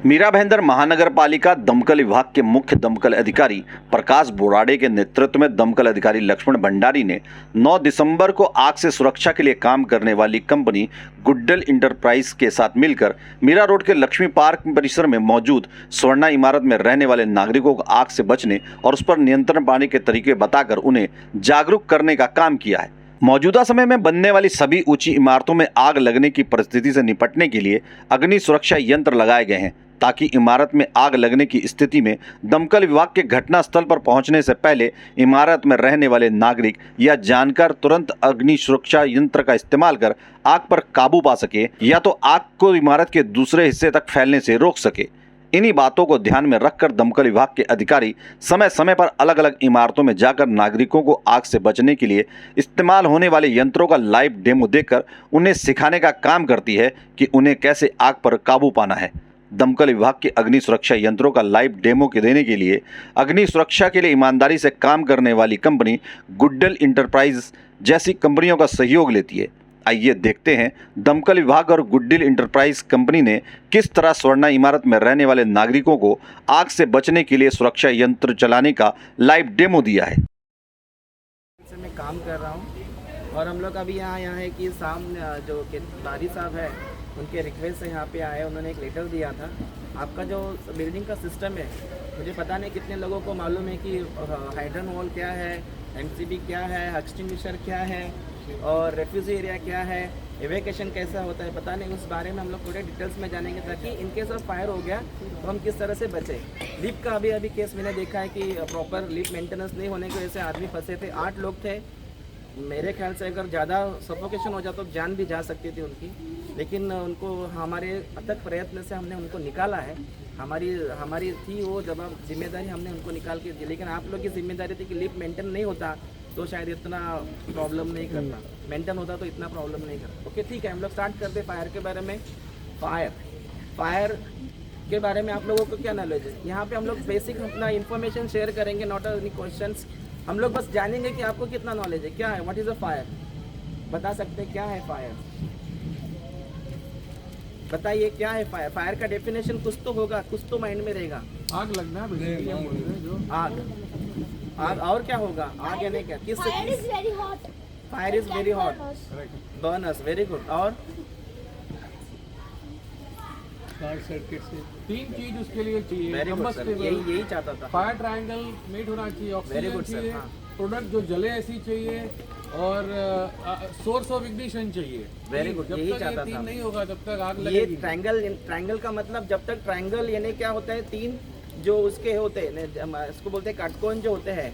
मीरा भाईंदर महानगर पालिका दमकल विभाग के मुख्य दमकल अधिकारी प्रकाश बोराडे के नेतृत्व में दमकल अधिकारी लक्ष्मण भंडारी ने 9 दिसंबर को आग से सुरक्षा के लिए काम करने वाली कंपनी गुड्डल इंटरप्राइज के साथ मिलकर मीरा रोड के लक्ष्मी पार्क परिसर में मौजूद स्वर्णा इमारत में रहने वाले नागरिकों को आग से बचने और उस पर नियंत्रण पाने के तरीके बताकर उन्हें जागरूक करने का काम किया है। मौजूदा समय में बनने वाली सभी ऊंची इमारतों में आग लगने की परिस्थिति से निपटने के लिए अग्नि सुरक्षा यंत्र लगाए गए हैं ताकि इमारत में आग लगने की स्थिति में दमकल विभाग के घटना स्थल पर पहुंचने से पहले इमारत में रहने वाले नागरिक या जानकार तुरंत अग्नि सुरक्षा यंत्र का इस्तेमाल कर आग पर काबू पा सके या तो आग को इमारत के दूसरे हिस्से तक फैलने से रोक सके। इन्हीं बातों को ध्यान में रखकर दमकल विभाग के अधिकारी समय समय पर अलग अलग इमारतों में जाकर नागरिकों को आग से बचने के लिए इस्तेमाल होने वाले यंत्रों का लाइव डेमो देकर उन्हें सिखाने का काम करती है कि उन्हें कैसे आग पर काबू पाना है। दमकल विभाग के अग्नि सुरक्षा यंत्रों का लाइव डेमो के देने के लिए अग्नि सुरक्षा के लिए ईमानदारी से काम करने वाली कंपनी गुड्डल इंटरप्राइज जैसी कंपनियों का सहयोग लेती है। आइए देखते हैं दमकल विभाग और गुड्डल इंटरप्राइज कंपनी ने किस तरह स्वर्णा इमारत में रहने वाले नागरिकों को आग से बचने के लिए सुरक्षा यंत्र चलाने का लाइव डेमो दिया है। मैं काम कर रहा हूँ और हम लोग अभी यहाँ है कि सामने जो बारी साहब है उनके रिक्वेस्ट से यहाँ पे आए। उन्होंने एक लेटर दिया था। आपका जो बिल्डिंग का सिस्टम है, मुझे पता नहीं कितने लोगों को मालूम है कि हाइड्रन वॉल क्या है, एमसीबी क्या है, एक्सटिंग्विशर क्या है और रेफ्यूजी एरिया क्या है, एवेकेशन कैसा होता है, पता नहीं। उस बारे में हम लोग थोड़े डिटेल्स में जानेंगे ताकि इनकेस ऑफ फायर हो गया तो हम किस तरह से बचें। लिफ्ट का अभी केस मैंने देखा है कि प्रॉपर लिफ्ट मेंटेनेंस नहीं होने की वजह से आदमी फंसे थे। 8 लोग थे। मेरे ख्याल से अगर ज़्यादा सफोकेशन हो जाता तो जान भी जा सकती थी उनकी, लेकिन उनको हमारे अथक प्रयत्न से हमने उनको निकाला है। हमारी थी वो जवाब जिम्मेदारी, हमने उनको निकाल के दी। लेकिन आप लोग की जिम्मेदारी थी कि लिफ्ट मेंटेन नहीं होता तो शायद इतना प्रॉब्लम नहीं करता, मेंटेन होता तो इतना प्रॉब्लम नहीं करता। ओके ठीक है, हम लोग स्टार्ट करते फायर के बारे में। फायर के बारे में आप लोगों को क्या नॉलेज है? यहाँ पे हम लोग बेसिक अपना इन्फॉर्मेशन शेयर करेंगे, नॉट एनी क्वेश्चंस। हम लोग बस जानेंगे कि आपको कितना नॉलेज है, क्या है, व्हाट इज़ अ फायर। बता सकते हैं क्या है फायर? बताइए क्या है फायर? फायर का डेफिनेशन कुछ तो होगा, कुछ तो माइंड में रहेगा। आग लगना जो आग और क्या होगा? आग यानी क्या? किस fire is very hot, burners, very good. और शॉर्ट सर्किट से 3 चीज उसके लिए चाहिए। वेरी गुड सर, यही चाहता था। फायर ट्रायंगल मेट होना चाहिए, ऑक्सीजन चाहिए, प्रोडक्ट जो जले ऐसी चाहिए और सोर्स ऑफ इग्निशन चाहिए। वेरी गुड, यही चाहता था। नहीं होगा तब तक आग लगेगी। ये ट्रायंगल का मतलब जब तक ट्रायंगल यानी क्या होता है, 3 जो उसके होते हैं, इसको बोलते हैं काटकोन जो होते हैं,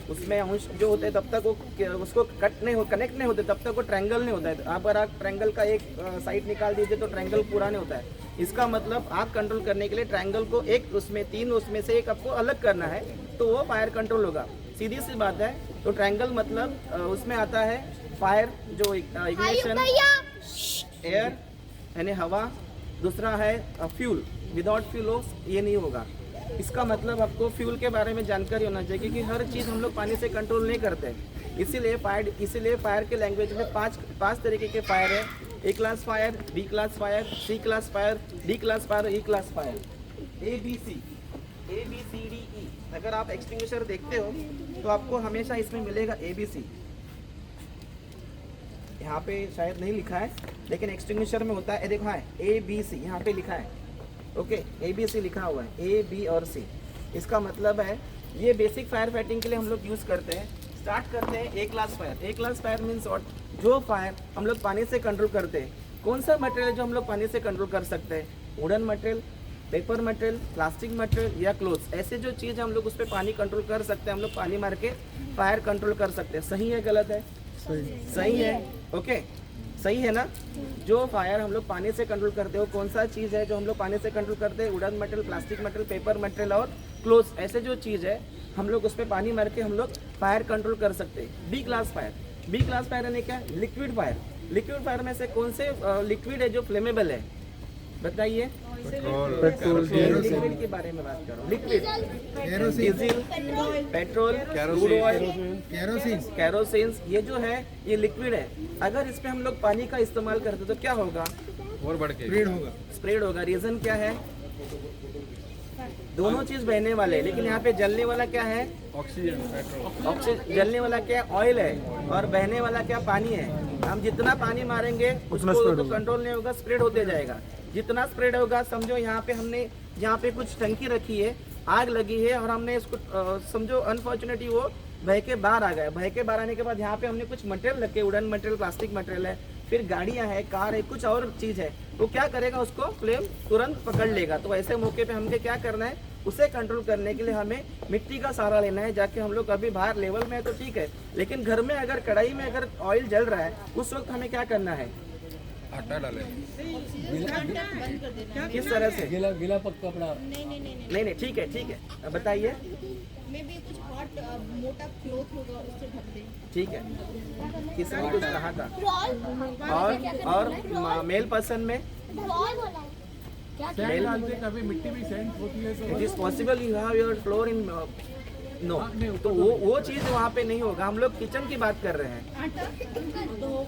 उसमें अंश जो होते हैं तब तक वो उसको कनेक्ट नहीं होते तब तक वो ट्रायंगल नहीं होता है। अगर आप ट्रायंगल का एक साइड निकाल दीजिए तो ट्रायंगल पूरा नहीं होता है। इसका मतलब आग कंट्रोल करने के लिए ट्रायंगल को एक उसमें 3 उसमें से एक आपको अलग करना है तो वो फायर कंट्रोल होगा। सीधी सी बात है। तो ट्रायंगल मतलब उसमें आता है फायर जो इग्निशन, एयर यानी हवा, दूसरा है फ्यूल। विदाउट फ्यूल ये नहीं होगा। इसका मतलब आपको फ्यूल के बारे में जानकारी होना चाहिए क्योंकि हर चीज़ हम लोग पानी से कंट्रोल नहीं करते। इसीलिए फायर के लैंग्वेज में 5 तरीके के फायर है। A class fire, B class fire, C class fire, D class fire, E class fire, ABCDE। अगर आप एक्सटिंग्विशर देखते हो तो आपको हमेशा इसमें मिलेगा ABC। यहाँ पे शायद नहीं लिखा है लेकिन एक्सटिंग्विशर में होता है। देखो है ABC, यहाँ पे लिखा है। ओके, ABC लिखा हुआ है, A, B और C। इसका मतलब है ये बेसिक फायर फाइटिंग के लिए हम लोग यूज़ करते हैं। स्टार्ट करते हैं A class fire. A class fire means what? जो फायर हम लोग पानी से कंट्रोल करते हैं। कौन सा मटेरियल जो हम लोग पानी से कंट्रोल कर सकते हैं? Wooden material, paper material, plastic material या क्लोथ्स। ऐसे जो चीज़ हम लोग उस पर पानी कंट्रोल कर सकते हैं, हम लोग पानी मार के फायर कंट्रोल कर सकते हैं। सही है गलत है? सही है। ओके, सही है ना? जो फायर हम लोग पानी से कंट्रोल करते हो, कौन सा चीज़ है जो हम लोग पानी से कंट्रोल करते हैं? Wooden material, plastic material, paper material और क्लोथ्स। ऐसे जो चीज़ है हम लोग उस पर पानी मार के हम लोग फायर कंट्रोल कर सकते हैं। बी क्लास फायर यानी क्या? Liquid fire. लिक्विड फायर में से कौन से लिक्विड है जो फ्लेमेबल है? बताइए। पेट्रोल लिक्विड के बारे में बात करो। Liquid diesel, petrol, crude oil, kerosene, ये जो है ये लिक्विड है। अगर इस पे हम लोग पानी का इस्तेमाल करते तो क्या होगा? और बढ़ के स्प्रेड होगा। रीजन क्या है? दोनों चीज बहने वाले हैं, लेकिन यहाँ पे जलने वाला क्या है? Oxygen, petrol. ऑक्सीजन। जलने वाला क्या है? ऑयल है। और बहने वाला क्या? पानी है। हम जितना पानी मारेंगे उसको तो कंट्रोल नहीं होगा, स्प्रेड होते जाएगा। जितना स्प्रेड होगा, समझो यहाँ पे हमने यहाँ पे कुछ टंकी रखी है, आग लगी है और हमने इसको समझो अनफॉर्चुनेटली वो बह के बाहर आ गया। बह के बाहर आने के बाद यहाँ पे हमने कुछ मटेरियल रखे, वुडन मटेरियल, प्लास्टिक मटेरियल है, फिर गाड़ियाँ है, कार है, कुछ और चीज़ है, तो क्या करेगा? उसको फ्लेम तुरंत पकड़ लेगा। तो ऐसे मौके पे हमें क्या करना है? उसे कंट्रोल करने के लिए हमें मिट्टी का सहारा लेना है। जाके हम लोग अभी बाहर लेवल में है तो ठीक है, लेकिन घर में अगर कढ़ाई में अगर ऑयल जल रहा है, उस वक्त हमें क्या करना है? आटा डालें। किस तरह से? गीला पक्का कपड़ा। नहीं, ठीक है, बताइए। में भी कुछ हॉट मोटा क्लॉथ होगा उससे ढक दें। ठीक है, किसी ने कुछ कहा था। और मेल पर्सन में सेंट डालते, कभी मिट्टी भी सेंट होती है तो it is possible you have your floor in no, तो वो चीज़ वहाँ पे नहीं होगा। हम लोग किचन की बात कर रहे हैं।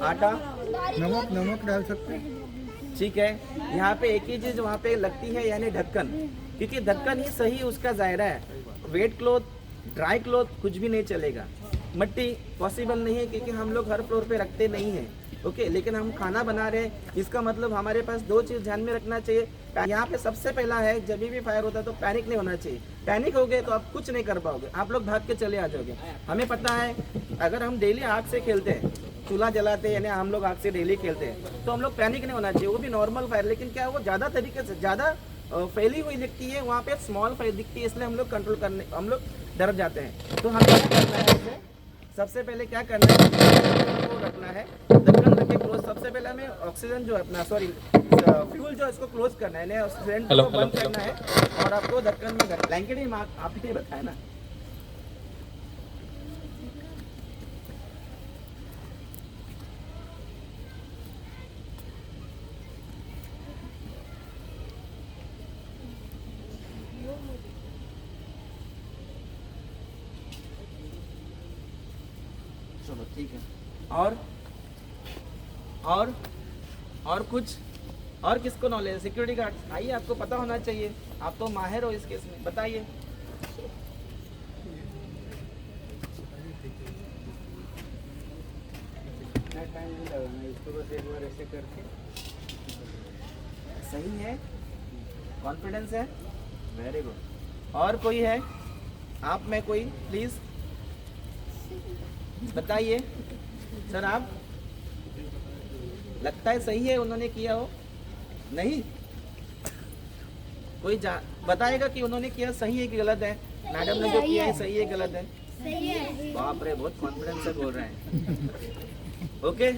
आटा, नमक डाल सकते हैं। ठीक है। यहाँ पे एक ही चीज़ वहाँ पे लगती है, यानी ढक्कन, क्योंकि ढक्कन ही सही उसका दायरा है। वेट क्लॉथ, ड्राई क्लॉथ कुछ भी नहीं चलेगा। मट्टी पॉसिबल नहीं है, क्योंकि हम लोग हर फ्लोर पे रखते नहीं हैं। ओके, लेकिन हम खाना बना रहे हैं, इसका मतलब हमारे पास दो चीज़ ध्यान में रखना चाहिए। यहाँ पे सबसे पहला है, जब भी फायर होता है तो पैनिक नहीं होना चाहिए। पैनिक हो गए तो आप कुछ नहीं कर पाओगे, आप लोग भाग के चले आ जाओगे। हमें पता है, अगर हम डेली आग से खेलते हैं, चूल्हा जलाते हैं, यानी हम लोग आग से डेली खेलते हैं, तो हम लोग पैनिक नहीं होना चाहिए। वो भी नॉर्मल फायर, लेकिन क्या वो ज़्यादा तरीके से ज़्यादा फैली हुई दिखती है, वहाँ पे स्मॉल फायर दिखती है, इसलिए हम लोग कंट्रोल करने, हम लोग डर जाते हैं। तो हमें क्या करना है? इसे सबसे पहले क्या करना है? को रखना है, ढक्कन रख के क्लोज। सबसे पहले हमें ऑक्सीजन जो अपना फ्यूल जो इसको क्लोज करना है, सिलेंडर को बंद करना है, और आपको ढक्कन में ब्लैंकेट ही आप ही बताए ना। चलो ठीक है। और कुछ और किसको नॉलेज है? सिक्योरिटी गार्ड आइए, आपको पता होना चाहिए, आप तो माहिर हो इस केस में, बताइए। सही है, कॉन्फिडेंस है, वेरी गुड। और कोई है? आप में कोई प्लीज बताइए। सर आप, लगता है सही है उन्होंने किया हो? नहीं, कोई बताएगा कि उन्होंने किया सही है कि गलत है? मैडम ने जो किया है सही है गलत है? सही है। बाप रे, बहुत कॉन्फिडेंस से बोल रहे हैं। ओके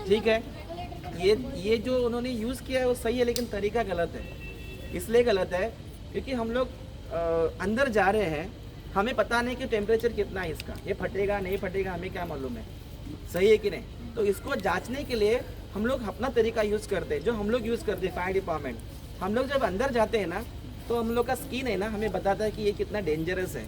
ठीक है, ये जो उन्होंने यूज़ किया है वो सही है, लेकिन तरीका गलत है। इसलिए गलत है क्योंकि हम लोग अंदर जा रहे हैं, हमें पता नहीं कि टेम्परेचर कितना है इसका, ये फटेगा नहीं फटेगा हमें क्या मालूम है, सही है कि नहीं। तो इसको जांचने के लिए हम लोग अपना तरीका यूज़ करते हैं, जो हम लोग यूज़ करते हैं फायर डिपार्टमेंट। हम लोग जब अंदर जाते हैं ना, तो हम लोग का स्किन है ना, हमें बताता है कि ये कितना डेंजरस है।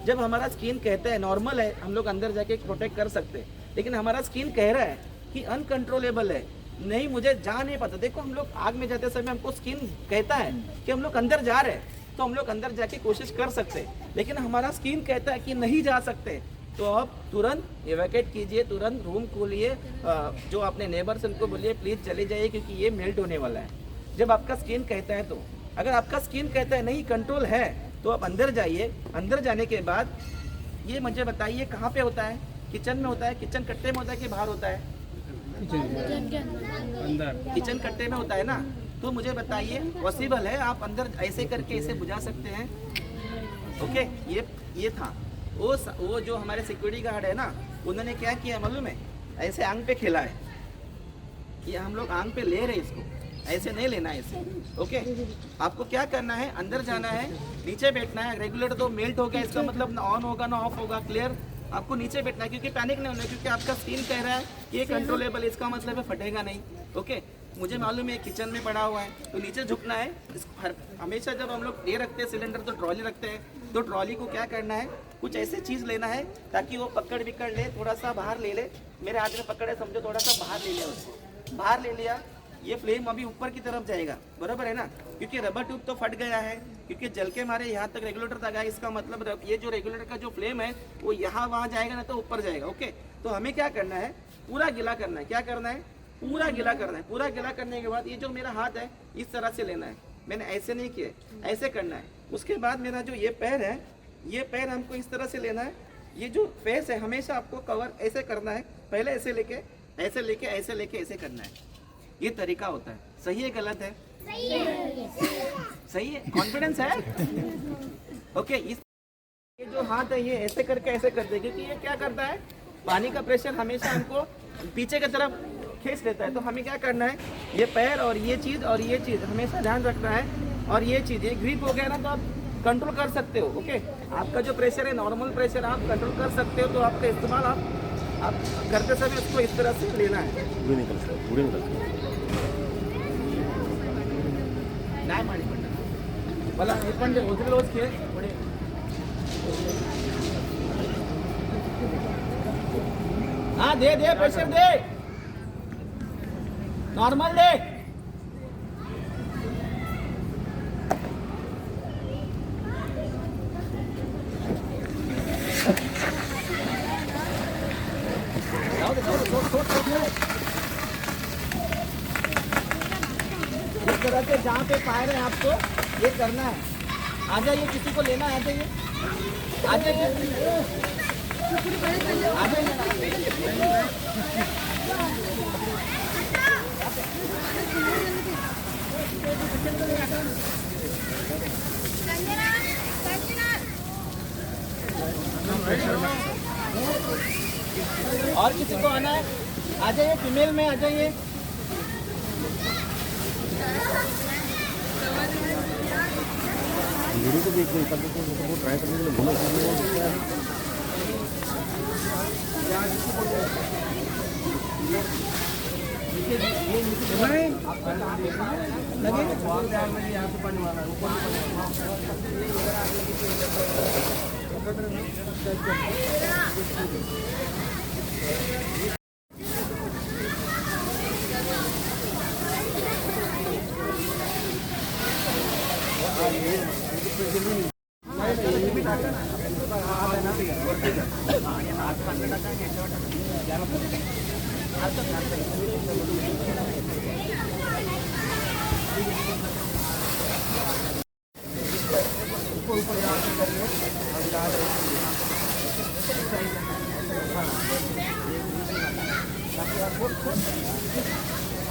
जब हमारा स्किन कहता है नॉर्मल है, हम लोग अंदर जाके प्रोटेक्ट कर सकते हैं, लेकिन हमारा स्किन कह रहा है कि अनकंट्रोलेबल है, नहीं मुझे जा नहीं पता। देखो हम लोग आग में जाते समय हमको स्किन कहता है कि हम लोग अंदर जा रहे हैं, तो हम लोग अंदर जाके कोशिश कर सकते हैं, लेकिन हमारा स्किन कहता है कि नहीं जा सकते। तो आप तुरंत इवैक्यूएट कीजिए, तुरंत रूम खोलिए, जो अपने नेबर्स उनको बोलिए प्लीज़ चले जाइए, क्योंकि ये मेल्ट होने वाला है। जब आपका स्किन कहता है, तो अगर आपका स्किन कहता है नहीं कंट्रोल है, तो आप अंदर जाइए। अंदर जाने के बाद ये मुझे बताइए कहाँ पे होता है? किचन में होता है? किचन कट्टे में होता है कि बाहर होता है? अंदर किचन कट्टे में होता है ना। तो मुझे बताइए, पॉसिबल है आप अंदर ऐसे करके इसे बुझा सकते हैं? ओके, ये था वो जो हमारे सिक्योरिटी गार्ड है ना, उन्होंने क्या किया मालूम है? ऐसे आंग पे खेला है, ये हम लोग आंग पे ले रहे हैं, इसको ऐसे नहीं लेना है इसे। ओके, आपको क्या करना है? अंदर जाना है, नीचे बैठना है। रेगुलेटर तो मेल्ट हो गया, इसका मतलब ना ऑन होगा ना ऑफ होगा, क्लियर। आपको नीचे बैठना है, क्योंकि पैनिक नहीं होना है, क्योंकि आपका स्किन कह रहा है ये कंट्रोलेबल, इसका मतलब है फटेगा नहीं। ओके, मुझे मालूम है किचन में पड़ा हुआ है, तो नीचे झुकना है। हमेशा जब हम लोग ये रखते हैं सिलेंडर, तो ट्रॉली रखते हैं, तो ट्रॉली को क्या करना है? कुछ ऐसे चीज़ लेना है ताकि वो पकड़ ले, थोड़ा सा बाहर ले ले। मेरे हाथ में पकड़े, समझो थोड़ा सा बाहर ले लिया, उसको बाहर ले लिया, ये फ्लेम अभी ऊपर की तरफ जाएगा, बराबर है ना, क्योंकि रबर ट्यूब तो फट गया है, क्योंकि जल के मारे यहाँ तक रेगुलेटर तक आया। इसका मतलब ये जो रेगुलेटर का जो फ्लेम है वो यहाँ वहाँ जाएगा ना तो ऊपर जाएगा। ओके, तो हमें क्या करना है, पूरा गीला करना है। क्या करना है, पूरा गीला करना है। पूरा गीला करने के बाद ये जो मेरा हाथ है इस तरह से लेना है, मैंने ऐसे नहीं किया, ऐसे करना है। उसके बाद मेरा जो ये पैर है, ये पैर हमको इस तरह से लेना है। ये जो फेस है हमेशा आपको कवर ऐसे करना है, पहले ऐसे लेके ऐसे लेके ऐसे लेके ऐसे करना है। ये तरीका होता है। सही है गलत है? सही है, कॉन्फिडेंस है? ओके, इस ये जो हाथ है ये ऐसे करके ऐसे करते हैं, क्योंकि ये क्या करता है, पानी का प्रेशर हमेशा हमको पीछे की तरफ खींच लेता है। तो हमें क्या करना है, ये पैर और ये चीज़ हमेशा ध्यान रखना है। और ये चीज़ ये ग्रिप हो गया ना तो आप कंट्रोल कर सकते हो। ओके, आपका जो प्रेशर है नॉर्मल प्रेशर आप कंट्रोल कर सकते हो। तो आपका इस्तेमाल आप करते समय उसको इस तरह से लेना है। नाही माडी पडणार मला हे पण रोज खेळ पुढे हाँ दे प्रेशर दे, नॉर्मल दे। इस तरह से जहाँ पे फायर है आपको ये करना है। आ जाइए, किसी को लेना है आ जाइए, आ जाइए, आ जाइए। और किसी को आना है आ जाइए, फीमेल में आ जाइए। वीडियो को देख रहे हैं, ट्राई करने के लिए बोला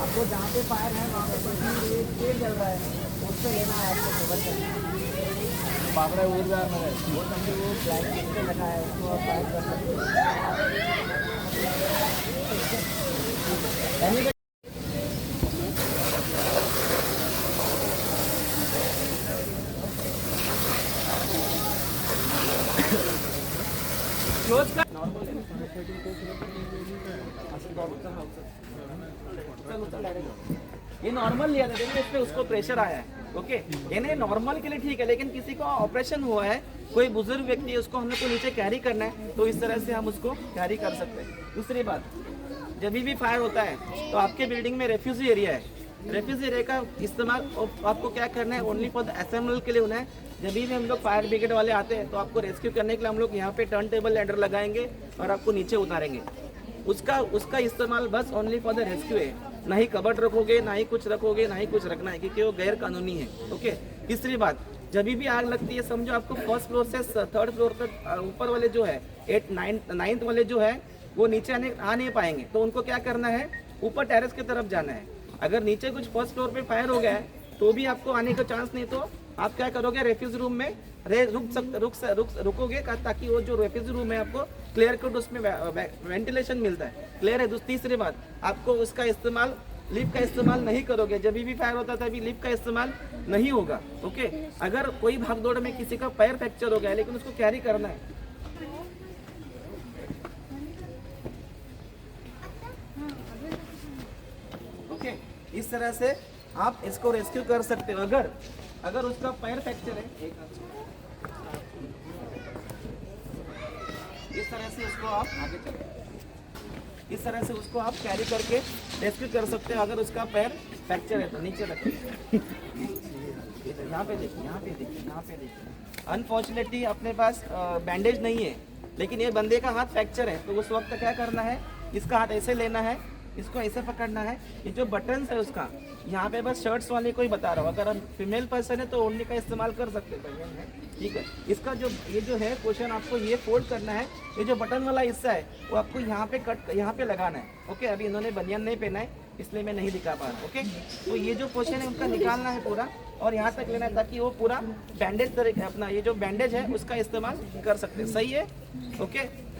आपको जहाँ पे फायर है वहाँ पे तेल जल रहा है, उससे लेना है आपको खबर करना। बाबरा ऊर्जा में वो समझे वो ब्लैक पे लगा है, उसको आप फायर कर सकते हैं। क्लोज कर ये नॉर्मल लिया था, देखिए इसमें उसको प्रेशर आया है। ओके, यानी नॉर्मल के लिए ठीक है, लेकिन किसी को ऑपरेशन हुआ है, कोई बुजुर्ग व्यक्ति है, उसको हमने को नीचे कैरी करना है तो इस तरह से हम उसको कैरी कर सकते हैं। दूसरी बात, जब भी फायर होता है तो आपके बिल्डिंग में रेफ्यूजी एरिया है, रेफ्यूजी एरिया का इस्तेमाल आपको क्या करना है, ओनली फॉर द असेंबल के लिए होना है। जब भी हम लोग फायर ब्रिगेड वाले आते हैं तो आपको रेस्क्यू करने के लिए हम लोग यहाँ पे टर्न टेबल लैडर लगाएंगे और आपको नीचे उतारेंगे। उसका इस्तेमाल बस ओनली फॉर द रेस्क्यू है, ना ही कबर्ड रखोगे, ना ही कुछ रखोगे, ना ही कुछ रखना है, क्योंकि वो गैर कानूनी है। ओके, तीसरी बात, जब भी आग लगती है समझो आपको फर्स्ट फ्लोर से थर्ड फ्लोर तक ऊपर वाले जो है 8, 9 वाले जो है वो नीचे आ नहीं पाएंगे, तो उनको क्या करना है, ऊपर टेरेस की तरफ जाना है। अगर नीचे कुछ फर्स्ट फ्लोर पे फायर हो गया है तो भी आपको आने का चांस नहीं, तो आप क्या करोगे, रेफ्यूज रूम में रुकोगे ताकि वो जो रेफ्यूज रूम है आपको क्लियर कट उसमें वेंटिलेशन मिलता है। क्लियर है? तीसरी बात, आपको उसका इस्तेमाल लिफ्ट का इस्तेमाल नहीं करोगे, जब भी फायर होता था अभी लिफ्ट का इस्तेमाल नहीं होगा। ओके, अगर कोई भागदौड़ में किसी का पैर फ्रैक्चर हो गया लेकिन उसको कैरी करना है, ओके, इस तरह से आप इसको रेस्क्यू कर सकते हो। अगर उसका पैर फ्रैक्चर है, इस तरह से उसको आप आगे चलो, इस तरह से उसको आप कैरी करके रेस्क्यू कर सकते हो अगर उसका पैर फ्रैक्चर है तो नीचे रखिए, यहाँ पे देखिए, यहाँ पे देखिए, यहाँ पे देखिए। अनफॉर्चुनेटली अपने पास बैंडेज नहीं है, लेकिन ये बंदे का हाथ फ्रैक्चर है, तो उस वक्त क्या करना है, इसका हाथ ऐसे लेना है, इसको ऐसे पकड़ना है। ये जो बटन्स है उसका, यहाँ पे बस शर्ट्स वाले को ही बता रहा हूँ, अगर हम फीमेल पर्सन है तो ओढ़ने का इस्तेमाल कर सकते हैं, ठीक है। इसका जो ये जो है क्वेश्चन, आपको ये फोल्ड करना है, ये जो बटन वाला हिस्सा है वो आपको यहाँ पे यहाँ पे लगाना है, ओके। अभी इन्होंने बनियान नहीं पहना है इसलिए मैं नहीं दिखा पा रहा, ओके। तो ये जो क्वेश्चन है उनका निकालना है पूरा, और यहाँ तक लेना है ताकि वो पूरा बैंडेज तरीके अपना ये जो बैंडेज है उसका इस्तेमाल कर सकते हैं, सही है, ओके।